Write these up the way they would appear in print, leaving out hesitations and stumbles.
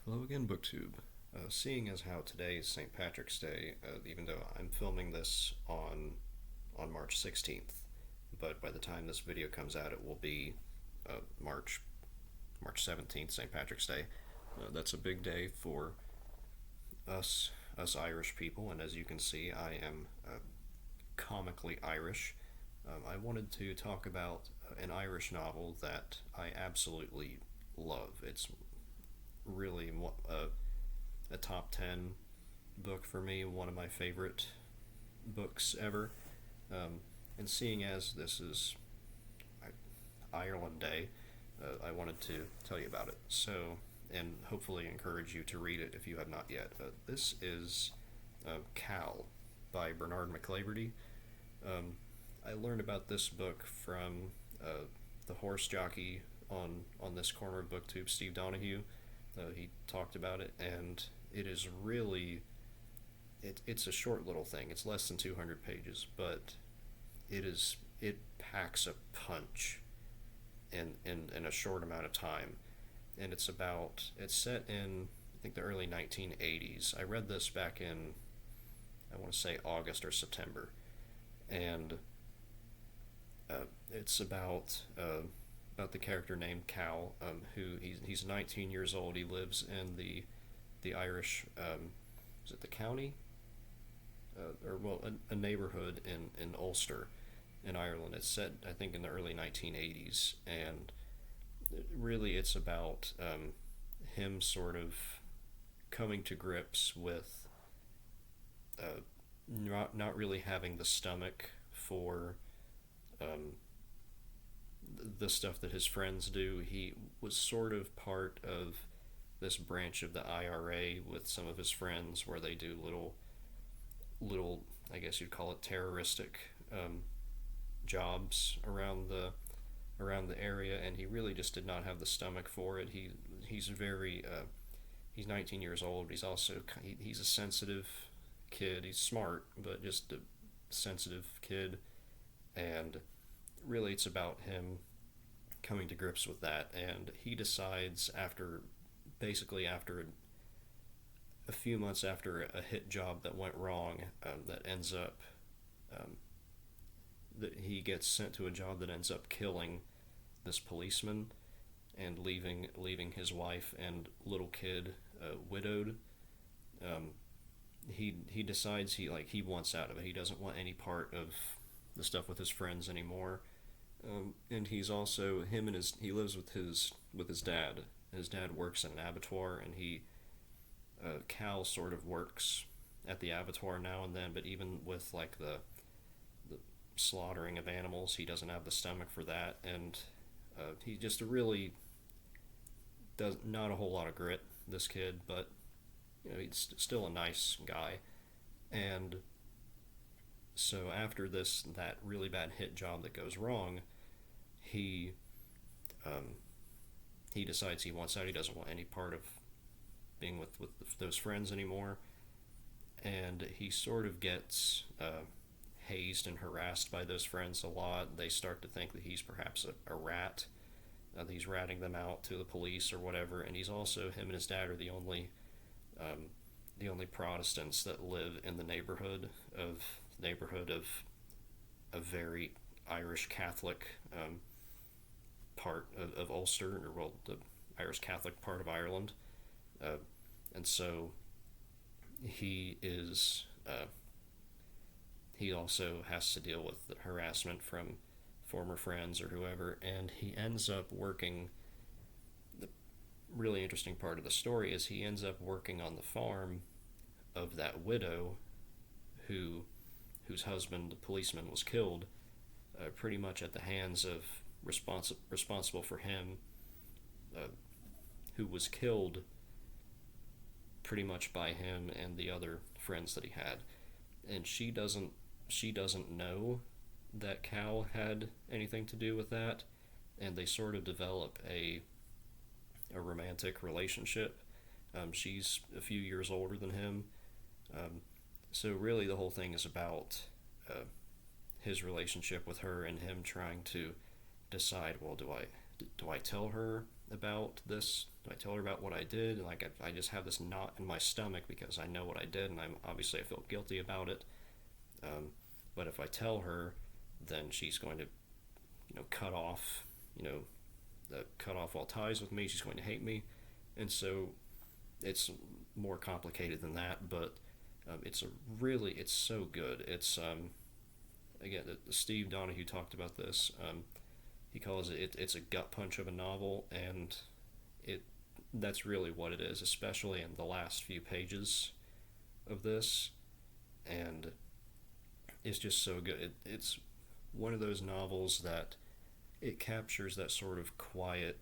Hello again, BookTube. Seeing as how today is St. Patrick's Day, even though I'm filming this on March 16th, but by the time this video comes out, it will be March 17th, St. Patrick's Day. That's a big day for us us Irish people, and as you can see, I am comically Irish. I wanted to talk about an Irish novel that I absolutely love. It's really a top 10 book for me, one of my favorite books ever. And seeing as this is Ireland Day, I wanted to tell you about it. So, and hopefully encourage you to read it if you have not yet. This is Cal by Bernard MacLaverty. Um, I learned about this book from the horse jockey on this corner of BookTube, Steve Donahue. He talked about it, and it is really it's a short little thing. It's less than 200 pages, but it packs a punch in a short amount of time. And it's set in I think the early 1980s. I read this back in I want to say August or September, and it's about the character named Cal, who he's 19 years old. He lives in the Irish, is it the county, or well, a neighborhood in Ulster, in Ireland. It's set I think in the early 1980s, and really it's about him sort of coming to grips with not really having the stomach for um, the stuff that his friends do. He was sort of part of this branch of the IRA with some of his friends where they do little I guess you'd call it terroristic jobs around the area, and he really just did not have the stomach for it. He's very he's 19 years old. He's a sensitive kid. He's smart, but just a sensitive kid, and really it's about him coming to grips with that. And he decides after a few months after a hit job that went wrong, that ends up um, that he gets sent to a job that ends up killing this policeman and leaving his wife and little kid widowed. Um, he decides he wants out of it. He doesn't want any part of the stuff with his friends anymore. And he's also he lives with his dad. His dad works in an abattoir, and Cal sort of works at the abattoir now and then. But even with like the slaughtering of animals, he doesn't have the stomach for that, and he just really does not a whole lot of grit. This kid, but he's still a nice guy. And so after that really bad hit job that goes wrong, he um, he decides he wants out. He doesn't want any part of being with those friends anymore, and he sort of gets hazed and harassed by those friends a lot. They start to think that he's perhaps a rat. He's ratting them out to the police or whatever, and him and his dad are um, the only Protestants that live in the neighborhood of a very Irish Catholic part of Ulster, or well, the Irish Catholic part of Ireland. Uh, and so he is he also has to deal with the harassment from former friends or whoever, and he ends up working. The really interesting part of the story is he ends up working on the farm of that widow who whose husband, the policeman, was killed, pretty much at the hands of responsible for him, uh, who was killed pretty much by him and the other friends that he had. And she doesn't know that Cal had anything to do with that, and they sort of develop a romantic relationship. She's a few years older than him, so really the whole thing is about uh, his relationship with her and him trying to decide, well, do I tell her about this? Do I tell her about what I did? And like I just have this knot in my stomach because I know what I did, and I feel guilty about it. Um, but if I tell her, then she's going to, cut off, you know, cut off all ties with me. She's going to hate me, and so it's more complicated than that. But it's so good. It's again, Steve Donahue talked about this. He calls it's a gut punch of a novel, and it that's really what it is, especially in the last few pages of this, and it's just so good. It's one of those novels that it captures that sort of quiet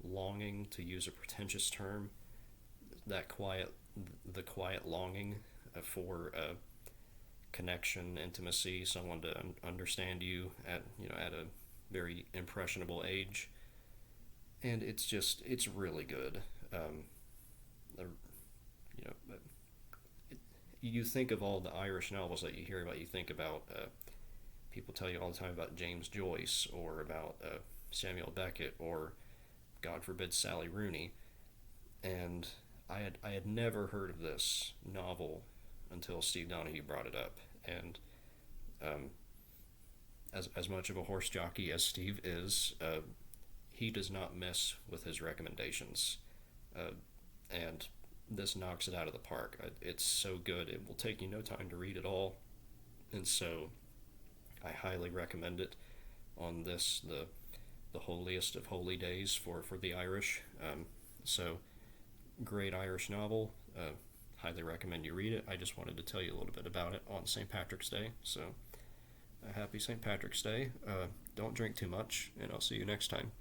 longing, to use a pretentious term, that quiet the quiet longing for connection, intimacy, someone to understand you at at a very impressionable age, and it's really good. Uh, you know, you think of all the Irish novels that you hear about. You think about people tell you all the time about James Joyce or about Samuel Beckett or God forbid Sally Rooney, and I had never heard of this novel until Steve Donahue brought it up, and um, as much of a horse jockey as Steve is, he does not miss with his recommendations, and this knocks it out of the park. It's so good. It will take you no time to read it all, and so I highly recommend it on the holiest of holy days for the Irish. So great Irish novel. Highly recommend you read it. I just wanted to tell you a little bit about it on St. Patrick's Day. So happy St. Patrick's Day. Don't drink too much, and I'll see you next time.